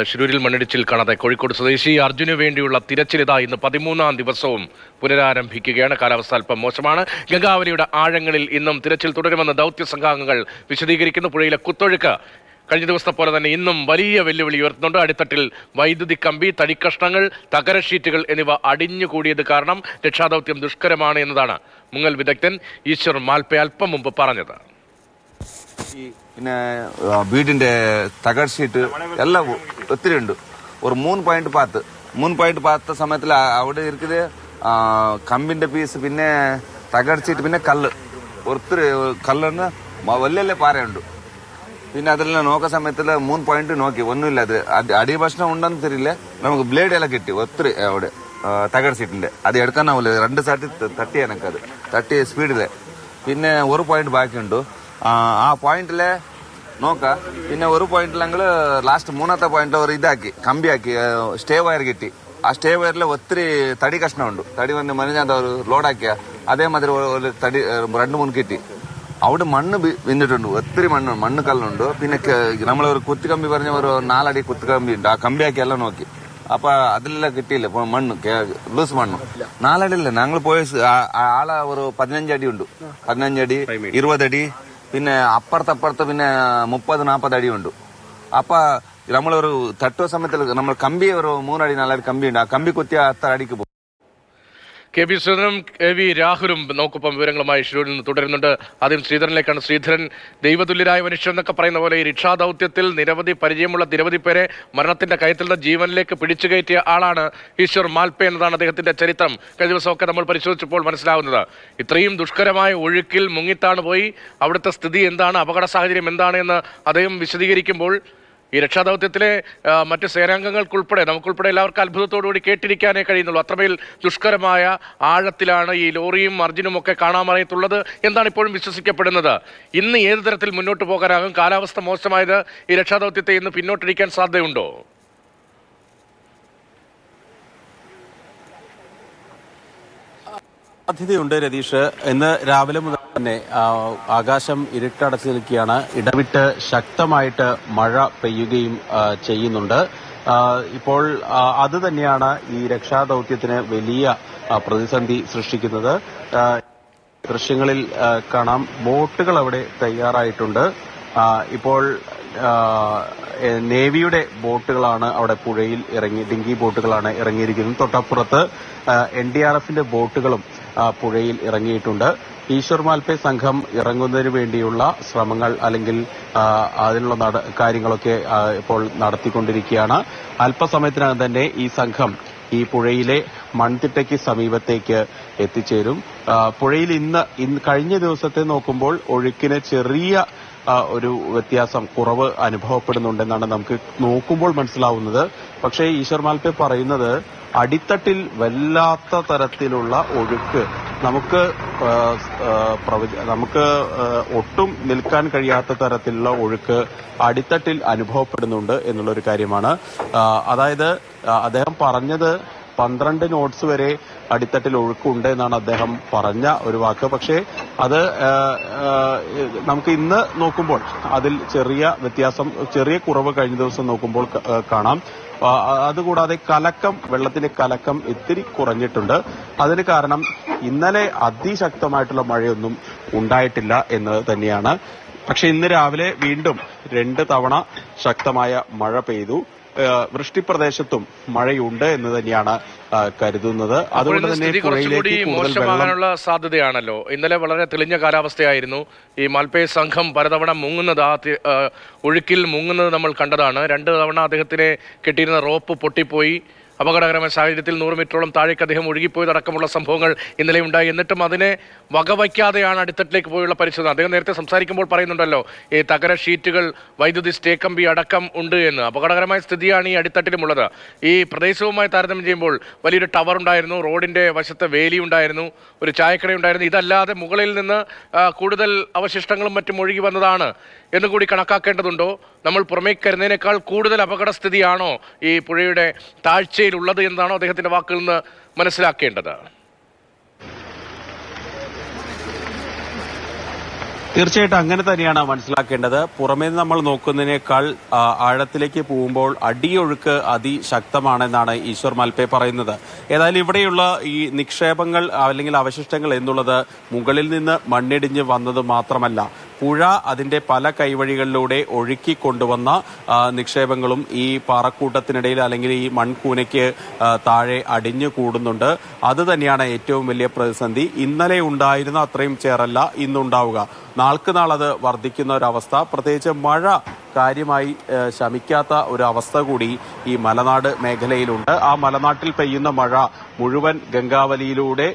ഷിരൂരിൽ മണ്ണിടിച്ചിൽ കാണാതെ കോഴിക്കോട് സ്വദേശി അർജുന് വേണ്ടിയുള്ള തിരച്ചിലിത ഇന്ന് 13ാം ദിവസവും പുനരാരംഭിക്കുകയാണ്. കാലാവസ്ഥ അല്പം മോശമാണ്. ഗംഗാവലിയുടെ ആഴങ്ങളിൽ ഇന്നും തിരച്ചിൽ തുടരുമെന്ന് ദൗത്യ സംഘാംഗങ്ങൾ വിശദീകരിക്കുന്നു. പുഴയിലെ കുത്തൊഴുക്ക് കഴിഞ്ഞ ദിവസത്തെ പോലെ തന്നെ ഇന്നും വലിയ വെല്ലുവിളി ഉയർത്തുന്നുണ്ട്. അടിത്തട്ടിൽ വൈദ്യുതി കമ്പി, തടിക്കഷ്ണങ്ങൾ, തകര ഷീറ്റുകൾ എന്നിവ അടിഞ്ഞുകൂടിയത് കാരണം രക്ഷാദൗത്യം ദുഷ്കരമാണ് എന്നതാണ് മുങ്ങൽ വിദഗ്ധൻ ഈശ്വർ മാൽപ്പെ അല്പം മുമ്പ് പറഞ്ഞത്. പിന്നെ വീടിന്റെ തകർ ഷീറ്റ് എല്ലാം ഒത്തിരി ഉണ്ട്. ഒരു 3.10 സമയത്തിൽ അവിടെ ഇരിക്കുന്നത് കമ്പിന്റെ പീസ്, പിന്നെ തകർ ഷീറ്റ്, പിന്നെ കല്ല് ഒത്തിരി കല്ലെന്ന് വലിയ പാറയുണ്ട്. പിന്നെ അതെല്ലാം നോക്കുന്ന സമയത്തിൽ 3 പോയിന്റ് നോക്കി ഒന്നുമില്ല. അത് അടിഭക്ഷണം ഉണ്ടെന്ന് തരില്ല. നമുക്ക് ബ്ലേഡ് എല്ലാം കിട്ടി ഒത്തിരി അവിടെ തകർ ഷീറ്റിന്റെ. അത് എടുക്കാനാവില്ല, 2 സാറ്റ് തട്ടി എനക്കത് തട്ടി സ്പീഡില്. പിന്നെ ഒരു പോയിന്റ് ബാക്കിയുണ്ട്. ആ പോയിന്റിലെ നോക്കാം. പിന്നെ ഒരു പോയിന്റിലെങ്കിൽ ലാസ്റ്റ് 3ാമത്തെ പോയിന്റിൽ ഒരു ഇതാക്കി കമ്പിയാക്കി സ്റ്റേ വയർ കിട്ടി. ആ സ്റ്റേ വയറിൽ ഒത്തിരി തടി കഷ്ണമുണ്ട്. തടി വന്ന് മനിഞ്ഞാത്ത ഒരു ലോഡാക്കിയ അതേമാതിരി ഒരു തടി 2-3 കിട്ടി. അവിടെ മണ്ണ് വിന്നിട്ടുണ്ട്, ഒത്തിരി മണ്ണ് കല്ലുണ്ട്. പിന്നെ നമ്മളൊരു കുത്തുകമ്പി പറഞ്ഞ ഒരു 4 അടി കുത്തുകമ്പി ഉണ്ട്. ആ കമ്പിയാക്കി എല്ലാം നോക്കി. അപ്പൊ അതിലെല്ലാം കിട്ടിയില്ല. മണ്ണ് ലൂസ് മണ്ണ് 4 അടിയില്ല. ഞങ്ങൾ പോയ ആളെ ഒരു 15 അടി ഉണ്ട്. 15 അടി, 20 അടി, പിന്നെ അപ്പുറത്ത് പിന്നെ 30-40 അടിയുണ്ട്. അപ്പൊ നമ്മളൊരു തട്ടുവ സമയത്തിൽ നമ്മൾ കമ്പി ഒരു 3 അടി 4 അടി കമ്പി ഉണ്ട്. ആ കമ്പി കുത്തിയ അത്ര അടിക്ക് പോകും. കെ പി ശ്രീധരനും കെ വി രാഹുലും നോക്കൊപ്പം വിവരങ്ങളുമായി ഷിരൂരിൽ നിന്ന് തുടരുന്നുണ്ട്. ആദ്യം ശ്രീധരനിലേക്കാണ്. ശ്രീധരൻ, ദൈവതുല്യരായ മനുഷ്യർ എന്നൊക്കെ പറയുന്ന പോലെ ഈ രക്ഷാദൗത്യത്തിൽ പരിചയമുള്ള നിരവധി പേരെ മരണത്തിന്റെ കയത്തിൽ നിന്ന് ജീവനിലേക്ക് പിടിച്ചു കയറ്റിയ ആളാണ് ഈശ്വർ മാൽപ്പെ എന്നതാണ് അദ്ദേഹത്തിന്റെ ചരിത്രം. കഴിഞ്ഞ ദിവസമൊക്കെ നമ്മൾ പരിശോധിച്ചപ്പോൾ മനസ്സിലാവുന്നത്. ഇത്രയും ദുഷ്കരമായ ഒഴുക്കിൽ മുങ്ങിത്താണ് പോയി അവിടുത്തെ സ്ഥിതി എന്താണ്, അപകട സാഹചര്യം എന്താണ് എന്ന് അദ്ദേഹം വിശദീകരിക്കുമ്പോൾ ഈ രക്ഷാദൗത്യത്തിലെ മറ്റ് സേനാംഗങ്ങൾക്കുൾപ്പെടെ നമുക്കുൾപ്പെടെ എല്ലാവർക്കും അത്ഭുതത്തോടുകൂടി കേട്ടിരിക്കാനേ കഴിയുന്നുള്ളൂ. അത്രമേൽ ദുഷ്കരമായ ആഴത്തിലാണ് ഈ ലോറിയും അർജുനും ഒക്കെ കാണാമറയത്തുള്ളത് എന്താണ് ഇപ്പോഴും വിശ്വസിക്കപ്പെടുന്നത്. ഇന്ന് ഏത് തരത്തിൽ മുന്നോട്ട് പോകാനാകും? കാലാവസ്ഥ മോശമായത് ഈ രക്ഷാദൗത്യത്തെ ഇന്ന് പിന്നോട്ടടിക്കാൻ സാധ്യതയുണ്ടോ? സാധ്യതയുണ്ട് രതീഷ്. ഇന്ന് രാവിലെ മുതൽ തന്നെ ആകാശം ഇരുട്ടടച്ചു നിൽക്കുകയാണ്. ഇടവിട്ട് ശക്തമായിട്ട് മഴ പെയ്യുകയും ചെയ്യുന്നുണ്ട്. ഇപ്പോൾ അത് തന്നെയാണ് ഈ രക്ഷാദൌത്യത്തിന് വലിയ പ്രതിസന്ധി സൃഷ്ടിക്കുന്നത്. ദൃശ്യങ്ങളിൽ കാണാം, ബോട്ടുകൾ അവിടെ തയ്യാറായിട്ടുണ്ട്. ഇപ്പോൾ നേവിയുടെ ബോട്ടുകളാണ് അവിടെ പുഴയിൽ ഡിങ്കി ബോട്ടുകളാണ് ഇറങ്ങിയിരിക്കുന്നത്. തൊട്ടപ്പുറത്ത് NDRFന്റെ ബോട്ടുകളും പുഴയിൽ ഇറങ്ങിയിട്ടുണ്ട്. ഈശ്വർ മാൽപ്പെ സംഘം ഇറങ്ങുന്നതിന് വേണ്ടിയുള്ള ശ്രമങ്ങൾ അല്ലെങ്കിൽ അതിനുള്ള കാര്യങ്ങളൊക്കെ ഇപ്പോൾ നടത്തിക്കൊണ്ടിരിക്കുകയാണ്. അല്പസമയത്തിനകം തന്നെ ഈ സംഘം ഈ പുഴയിലെ മൺതിട്ടയ്ക്ക് സമീപത്തേക്ക് എത്തിച്ചേരും. പുഴയിൽ ഇന്ന് കഴിഞ്ഞ ദിവസത്തെ നോക്കുമ്പോൾ ഒഴുക്കിന് ചെറിയ ഒരു വ്യത്യാസം, കുറവ് അനുഭവപ്പെടുന്നുണ്ടെന്നാണ് നമുക്ക് നോക്കുമ്പോൾ മനസ്സിലാവുന്നത്. പക്ഷേ ഈശ്വർ മാൽപ്പെ പറയുന്നത് അടിത്തട്ടിൽ വല്ലാത്ത തരത്തിലുള്ള ഒഴുക്ക് നമുക്ക് ഒട്ടും നിൽക്കാൻ കഴിയാത്ത തരത്തിലുള്ള ഒഴുക്ക് അടിത്തട്ടിൽ അനുഭവപ്പെടുന്നുണ്ട് എന്നുള്ളൊരു കാര്യമാണ്. അതായത് അദ്ദേഹം പറഞ്ഞത് 12 നോട്ട്സ് വരെ അടിത്തട്ടിൽ ഒഴുക്കുണ്ട് എന്നാണ് അദ്ദേഹം പറഞ്ഞ ഒരു വാക്ക്. പക്ഷേ അത് നമുക്ക് ഇന്ന് നോക്കുമ്പോൾ അതിൽ ചെറിയ വ്യത്യാസം, ചെറിയ കുറവ് കഴിഞ്ഞ ദിവസം നോക്കുമ്പോൾ കാണാം. അതുകൂടാതെ വെള്ളത്തിന്റെ കലക്കം ഇത്തിരി കുറഞ്ഞിട്ടുണ്ട്. അതിന് കാരണം ഇന്നലെ അതിശക്തമായിട്ടുള്ള മഴയൊന്നും ഉണ്ടായിട്ടില്ല എന്ന് തന്നെയാണ്. പക്ഷെ ഇന്ന് രാവിലെ വീണ്ടും 2 തവണ ശക്തമായ മഴ പെയ്തു. വൃഷ്ടിപ്രദേശത്തും മഴയുണ്ട് എന്ന് തന്നെയാണ് കരുതുന്നത്. അതുകൊണ്ട് തന്നെ കുറച്ചുകൂടി മോശമാകാനുള്ള സാധ്യതയാണല്ലോ. ഇന്നലെ വളരെ തെളിഞ്ഞ കാലാവസ്ഥയായിരുന്നു. ഈ മാൽപ്പെ സംഘം പലതവണ മുങ്ങുന്നത്, ഒഴുക്കിൽ മുങ്ങുന്നത് നമ്മൾ കണ്ടതാണ്. 2 തവണ അദ്ദേഹത്തിനെ കെട്ടിയിരുന്ന റോപ്പ് പൊട്ടിപ്പോയി. അപകടകരമായ സാഹചര്യത്തിൽ 100 മീറ്ററോളം താഴേക്ക് അദ്ദേഹം ഒഴുകിപ്പോയതടക്കമുള്ള സംഭവങ്ങൾ ഇന്നലെ ഉണ്ടായി. എന്നിട്ടും അതിനെ വകവയ്ക്കാതെയാണ് അടിത്തട്ടിലേക്ക് പോയുള്ള പരിശോധന. അദ്ദേഹം നേരത്തെ സംസാരിക്കുമ്പോൾ പറയുന്നുണ്ടല്ലോ, ഈ തകര ഷീറ്റുകൾ, വൈദ്യുതി സ്റ്റേ കമ്പി അടക്കം ഉണ്ട് എന്ന്. അപകടകരമായ സ്ഥിതിയാണ് ഈ അടിത്തട്ടിലുമുള്ളത്. ഈ പ്രദേശവുമായി താരതമ്യം ചെയ്യുമ്പോൾ വലിയൊരു ടവർ ഉണ്ടായിരുന്നു, റോഡിന്റെ വശത്ത് വേലി ഉണ്ടായിരുന്നു, ഒരു ചായക്കടയുണ്ടായിരുന്നു. ഇതല്ലാതെ മുകളിൽ നിന്ന് കൂടുതൽ അവശിഷ്ടങ്ങളും മറ്റും ഒഴുകി വന്നതാണ് എന്നുകൂടി കണക്കാക്കേണ്ടതുണ്ടോ? നമ്മൾ പുറമേക്ക് കരുതുന്നതിനേക്കാൾ കൂടുതൽ അപകടസ്ഥിതിയാണോ ഈ പുഴയുടെ താഴ്ചയിലുള്ളത് എന്നാണോ അദ്ദേഹത്തിന്റെ വാക്കുകളിൽ നിന്ന് മനസ്സിലാക്കേണ്ടത്? തീർച്ചയായിട്ടും അങ്ങനെ തന്നെയാണ് മനസ്സിലാക്കേണ്ടത്. പുറമേ നിന്ന് നമ്മൾ നോക്കുന്നതിനേക്കാൾ ആഴത്തിലേക്ക് പോകുമ്പോൾ അടിയൊഴുക്ക് അതിശക്തമാണെന്നാണ് ഈശ്വർ മാൽപേ പറയുന്നത്. ഏതായാലും ഇവിടെയുള്ള ഈ നിക്ഷേപങ്ങൾ അല്ലെങ്കിൽ അവശിഷ്ടങ്ങൾ എന്നുള്ളത് മുകളിൽ നിന്ന് മണ്ണിടിഞ്ഞ് വന്നത് മാത്രമല്ല, പുഴ അതിന്റെ പല കൈവഴികളിലൂടെ ഒഴുക്കി കൊണ്ടുവന്ന നിക്ഷേപങ്ങളും ഈ പാറക്കൂട്ടത്തിനിടയിൽ അല്ലെങ്കിൽ ഈ മൺകൂനയ്ക്ക് താഴെ അടിഞ്ഞു കൂടുന്നുണ്ട്. അത് തന്നെയാണ് ഏറ്റവും വലിയ പ്രതിസന്ധി. ഇന്നലെ ഉണ്ടായിരുന്ന അത്രയും ചേറല്ല ഇന്നുണ്ടാവുക. നാൾക്ക് നാൾ അത് വർദ്ധിക്കുന്ന ഒരവസ്ഥ, പ്രത്യേകിച്ച് മഴ കാര്യമായി ശമിക്കാത്ത ഒരു അവസ്ഥ കൂടി ഈ മലനാട് മേഖലയിലുണ്ട്. ആ മലനാട്ടിൽ പെയ്യുന്ന മഴ മുഴുവൻ ഗംഗാവലിയിലൂടെ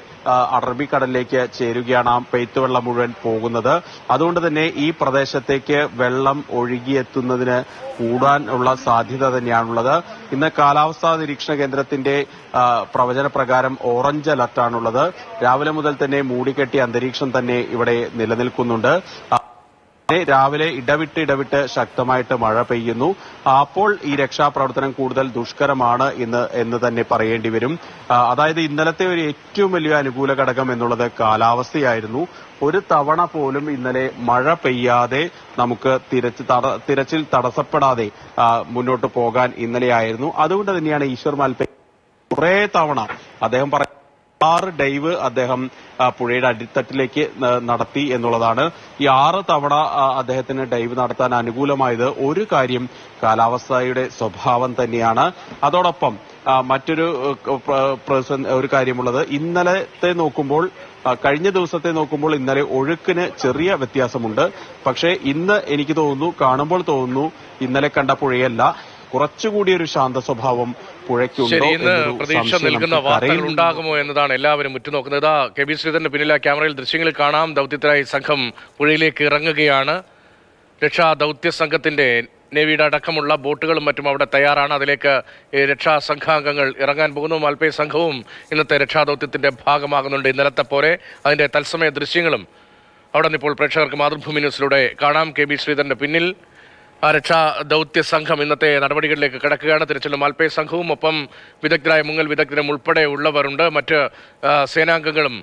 അറബിക്കടലിലേക്ക് ചേരുകയാണ്. ആ പെയ്ത്തുവെള്ളം മുഴുവൻ പോകുന്നത്. അതുകൊണ്ട് തന്നെ ഈ പ്രദേശത്തേക്ക് വെള്ളം ഒഴുകിയെത്തുന്നതിന് കൂടാനുള്ള സാധ്യത തന്നെയാണുള്ളത്. ഇന്ന് കാലാവസ്ഥാ നിരീക്ഷണ കേന്ദ്രത്തിന്റെ പ്രവചന പ്രകാരം ഓറഞ്ച് അലർട്ടാണുള്ളത്. രാവിലെ മുതൽ തന്നെ മൂടിക്കെട്ടിയ അന്തരീക്ഷം തന്നെ ഇവിടെ നിലനിൽക്കുന്നുണ്ട്. രാവിലെ ഇടവിട്ട് ശക്തമായിട്ട് മഴ പെയ്യുന്നു. അപ്പോൾ ഈ രക്ഷാപ്രവർത്തനം കൂടുതൽ ദുഷ്കരമാണ് എന്ന് തന്നെ പറയേണ്ടി വരും. അതായത് ഇന്നലത്തെ ഒരു ഏറ്റവും വലിയ അനുകൂല ഘടകം എന്നുള്ളത് കാലാവസ്ഥയായിരുന്നു. ഒരു തവണ പോലും ഇന്നലെ മഴ പെയ്യാതെ നമുക്ക് തിരച്ചിൽ തടസ്സപ്പെടാതെ മുന്നോട്ട് പോകാൻ ഇന്നലെയായിരുന്നു. അതുകൊണ്ട് തന്നെയാണ് ഈശ്വർ മാൽപേ കുറെ തവണ അദ്ദേഹം 6 ഡൈവ് അദ്ദേഹം പുഴയുടെ അടിത്തട്ടിലേക്ക് നടത്തി എന്നുള്ളതാണ്. ഈ 6 തവണ അദ്ദേഹത്തിന് ഡൈവ് നടത്താൻ അനുകൂലമായത് ഒരു കാര്യം കാലാവസ്ഥയുടെ സ്വഭാവം തന്നെയാണ്. അതോടൊപ്പം മറ്റൊരു ഒരു കാര്യമുള്ളത്, ഇന്നലത്തെ നോക്കുമ്പോൾ കഴിഞ്ഞ ദിവസത്തെ നോക്കുമ്പോൾ ഇന്നലെ ഒഴുക്കിന് ചെറിയ വ്യത്യാസമുണ്ട്. പക്ഷേ ഇന്ന് എനിക്ക് തോന്നുന്നു, കാണുമ്പോൾ തോന്നുന്നു ഇന്നലെ കണ്ട പുഴയല്ല, കുറച്ചുകൂടി ഒരു ശാന്ത സ്വഭാവം പുഴയ്ക്കുണ്ടോ എന്നൊരു പ്രതീക്ഷ നൽകുന്ന വാർത്തകൾ ഉണ്ടാകുമോ എന്നതാണ് എല്ലാവരും ഉറ്റുനോക്കുന്നത്. കെ ബി ശ്രീധരന്റെ പിന്നിലെ ക്യാമറയിൽ ദൃശ്യങ്ങളിൽ കാണാം. ദൗത്യത്തിനായി സംഘം പുഴയിലേക്ക് ഇറങ്ങുകയാണ്. രക്ഷാ ദൗത്യ സംഘത്തിന്റെ നേവിയുടെ അടക്കമുള്ള ബോട്ടുകളും മറ്റും അവിടെ തയ്യാറാണ്. അതിലേക്ക് രക്ഷാ സംഘാംഗങ്ങൾ ഇറങ്ങാൻ പോകുന്നു. മാൽപേ സംഘവും ഇന്നത്തെ രക്ഷാദൗത്യത്തിന്റെ ഭാഗമാകുന്നുണ്ട്. ഇന്നലത്തെ പോലെ അതിന്റെ തത്സമയ ദൃശ്യങ്ങളും അവിടെ നിന്ന് ഇപ്പോൾ പ്രേക്ഷകർക്ക് മാതൃഭൂമി ന്യൂസിലൂടെ കാണാം. കെ ബി ശ്രീധരന്റെ പിന്നിൽ രക്ഷാ ദൗത്യ സംഘം ഇന്നത്തെ നടപടികളിലേക്ക് കിടക്കുകയാണ്. തിരച്ചിലും മാൽപേ സംഘവും ഒപ്പം വിദഗ്ധരായ മുങ്ങൽ വിദഗ്ധരും ഉൾപ്പെടെ ഉള്ളവരുണ്ട്. മറ്റ് സേനാംഗങ്ങളും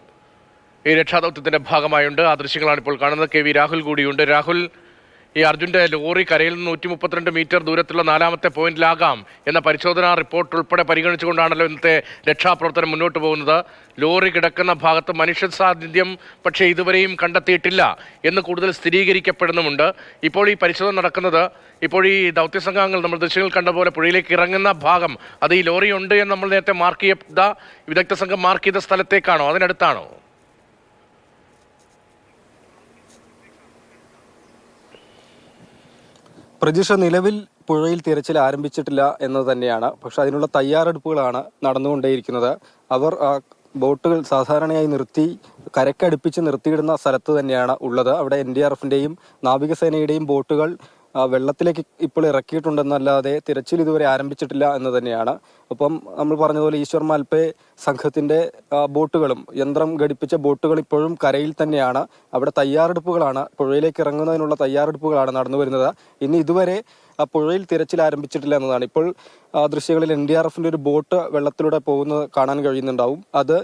ഈ രക്ഷാദൗത്യത്തിന്റെ ഭാഗമായുണ്ട്. ആ ദൃശ്യങ്ങളാണ് ഇപ്പോൾ കാണുന്നത്. കെ വി രാഹുൽ കൂടിയുണ്ട്. രാഹുൽ, ഈ അർജുന്റെ ലോറി കരയിൽ നിന്ന് 132 മീറ്റർ ദൂരത്തുള്ള 4ാമത്തെ പോയിന്റിലാകാം എന്ന പരിശോധനാ റിപ്പോർട്ട് ഉൾപ്പെടെ പരിഗണിച്ചുകൊണ്ടാണല്ലോ ഇന്നത്തെ രക്ഷാപ്രവർത്തനം മുന്നോട്ട് പോകുന്നത്. ലോറി കിടക്കുന്ന ഭാഗത്ത് മനുഷ്യ സാന്നിധ്യം പക്ഷേ ഇതുവരെയും കണ്ടെത്തിയിട്ടില്ല എന്ന് കൂടുതൽ സ്ഥിരീകരിക്കപ്പെടുന്നുമുണ്ട്. ഇപ്പോൾ ഈ പരിശോധന നടക്കുന്നത്, ഇപ്പോൾ ഈ ദൗത്യസംഘാംഗങ്ങൾ നമ്മൾ ദൃശ്യങ്ങൾ കണ്ട പോലെ പുഴയിലേക്ക് ഇറങ്ങുന്ന ഭാഗം, അത് ഈ ലോറി ഉണ്ട് എന്ന് നമ്മൾ നേരത്തെ മാർക്ക് ചെയ്ത വിദഗ്ധ സംഘം മാർക്ക് ചെയ്ത സ്ഥലത്തേക്കാണോ, അതിനടുത്താണോ? പ്രതീക്ഷ, നിലവിൽ പുഴയിൽ തിരച്ചിൽ ആരംഭിച്ചിട്ടില്ല എന്നത് തന്നെയാണ്. പക്ഷെ അതിനുള്ള തയ്യാറെടുപ്പുകളാണ് നടന്നുകൊണ്ടേയിരിക്കുന്നത്. അവർ ബോട്ടുകൾ സാധാരണയായി കരക്കടുപ്പിച്ച് നിർത്തിയിടുന്ന സ്ഥലത്ത് തന്നെയാണ് ഉള്ളത്. അവിടെ NDRFന്റെയും നാവികസേനയുടെയും ബോട്ടുകൾ വെള്ളത്തിലേക്ക് ഇപ്പോൾ ഇറക്കിയിട്ടുണ്ടെന്നല്ലാതെ തിരച്ചിൽ ഇതുവരെ ആരംഭിച്ചിട്ടില്ല എന്ന് തന്നെയാണ്. ഒപ്പം നമ്മൾ പറഞ്ഞതുപോലെ ഈശ്വർ മാൽപേ സംഘത്തിന്റെ ബോട്ടുകളും യന്ത്രം ഘടിപ്പിച്ച ബോട്ടുകൾ ഇപ്പോഴും കരയിൽ തന്നെയാണ്. അവിടെ തയ്യാറെടുപ്പുകളാണ്, പുഴയിലേക്ക് ഇറങ്ങുന്നതിനുള്ള തയ്യാറെടുപ്പുകളാണ് നടന്നു വരുന്നത്. ഇനി ഇതുവരെ പുഴയിൽ തിരച്ചിൽ ആരംഭിച്ചിട്ടില്ല എന്നതാണ്. ഇപ്പോൾ ദൃശ്യങ്ങളിൽ NDRFന്റെ ഒരു ബോട്ട് വെള്ളത്തിലൂടെ പോകുന്നത് കാണാൻ കഴിയുന്നുണ്ടാവും. അത്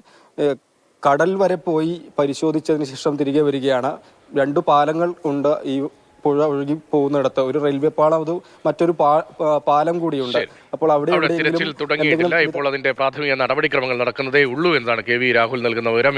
കടൽ വരെ പോയി പരിശോധിച്ചതിന് ശേഷം തിരികെ വരികയാണ്. 2 പാലങ്ങൾ ഉണ്ട് ഈ പുഴ ഒഴുകി പോകുന്നിടത്ത്. ഒരു റെയിൽവേ പാളം, അത് മറ്റൊരു പാലം കൂടിയുണ്ട്. അപ്പോൾ അവിടെ തിരച്ചിൽ തുടങ്ങിയിട്ടില്ല. ഇപ്പോൾ അതിന്റെ പ്രാഥമിക നടപടിക്രമങ്ങൾ നടക്കുന്നതേ ഉള്ളൂ എന്നാണ് കെ വി രാഹുൽ നൽകുന്ന വിവരം.